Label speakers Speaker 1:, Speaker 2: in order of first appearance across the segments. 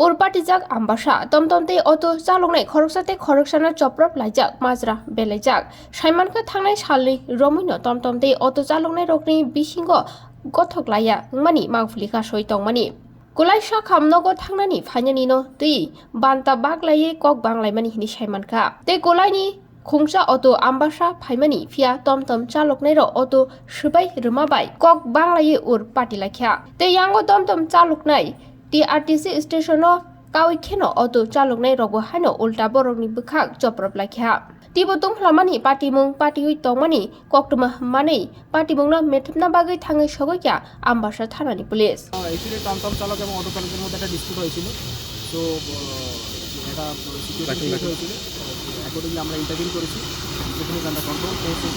Speaker 1: Urpatijak ambasa tomtomte auto chalongnai khoroksate khoroksana choprop laijak majra belaijak saimanka thangnai salni romino tomtomte auto chalongnai rokni bisingo gothoklaya mani mangfulika soi tongmani Kulaisa khamnogo thangnani phainani no tui banta baglai kok banglaimani hini saimanka te kulaini khungsa auto ambasa phaimani phia tomtom chaloknai ro auto subai rumabai kok banglai ur patilakha te yango tomtom chaloknai TRTC station kawi kheno auto chaloknai rogo haino ulta borokni bukhak choprop lakha tibotung hlamani patimung patiui tongmani koktuma manei patimungna methapna bagai thangai sogokya ambasa thanani police
Speaker 2: actually টমটম চালক এবং auto চালকের মধ্যে একটা dispute হয়েছিল তো এটা security হয়েছিল অ্যাকর্ডিংলি আমরা ইন্টারভিউ করেছি যেখানে আমরা কন্ট্রোল করছি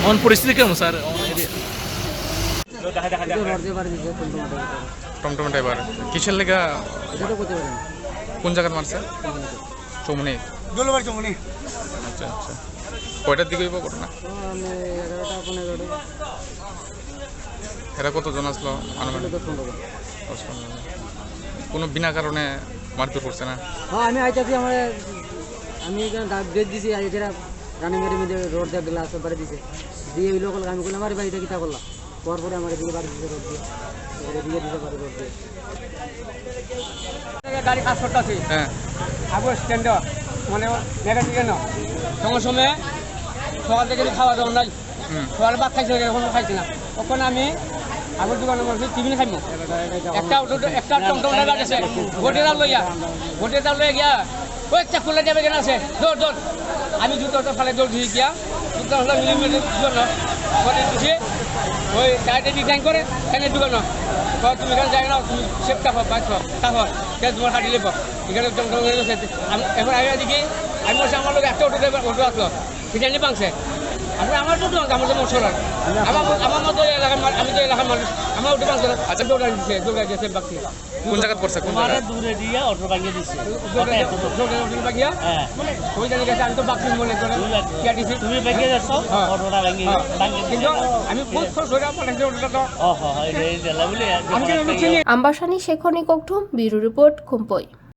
Speaker 3: অন পরিস্থিতি কেমন স্যার টমটম ড্রাইভার কিসের লেগা কোন জায়গায় মারছে চৌমনি আচ্ছা আচ্ছা কয়টার দিকে হইব ঘটনা এরা কতজন আসলো কোনো বিনা কারণে মারপিট করছে না
Speaker 4: আমি আইতাছি আমি ডেট দিছি যেটা রানিং এর মধ্যে রোড দিয়ে গ্লাস বাড়ি দিছে দিয়ে ওই লোক আমি বললাম আমার বাড়িটা কিতা করলাম পরে আমার দিকে বাড়ি দিছে রোড দিয়ে দিয়ে দিতে পারে রোড দিয়ে গাড়ি কাজ করতেছি
Speaker 3: হ্যাঁ
Speaker 4: আগে স্ট্যান্ড মানে নেগেটিভ কেন সঙ্গে সময় সকাল থেকে খাওয়া দাওয়া নাই সকালে ভাত খাইছে এখনো খাইছি না ওখানে আমি আগের দোকানে বলছি টিফিন খাইব একটা টমটম ড্রাইভার আছে ভোটের লইয়া গিয়া কয়েকটা খুলে যাবে কেন আছে দৌড় দৌড় আমি জুতোটা ফালে দৌড় দিয়ে গিয়া জুতো হলো মিলিমিটার জন্য ভোটে দিছি ওই গাড়িটা ডিজাইন করে এখানে ঢুকানো তুমি এখানে যাই না তুমি সেফটা পাবো বাইক তারপর তোমার হাঁটি লেব এখানে টমটম এখন আগে দিকে আমি বলছি আমার লোক একটা অটো ড্রাইভার অটো আসলো ডিজাইনে পাংছে আমার তো আমার তো মশলা আমার মতো এলাকার আমি তো এলাকার মানুষ আমার উঠে পাঁচ আচ্ছা দৌড়া দিয়েছে বাকি
Speaker 3: কোন জায়গা পড়ছে কোন জায়গা
Speaker 5: দূরে দিয়ে অটো ভাঙিয়ে দিচ্ছে
Speaker 4: বাকিয়া ওই জায়গায় গেছে আমি তো বাকি মনে করে
Speaker 5: তুমি ভেঙে যাচ্ছ অটোটা ভাঙিয়ে
Speaker 4: কিন্তু আমি খুব সোজা পাঠাচ্ছি ওটা তো
Speaker 5: ও হ্যাঁ এই জেলা বলে
Speaker 1: Ambasani Shekhoni Koktum Biru Report Kumpoi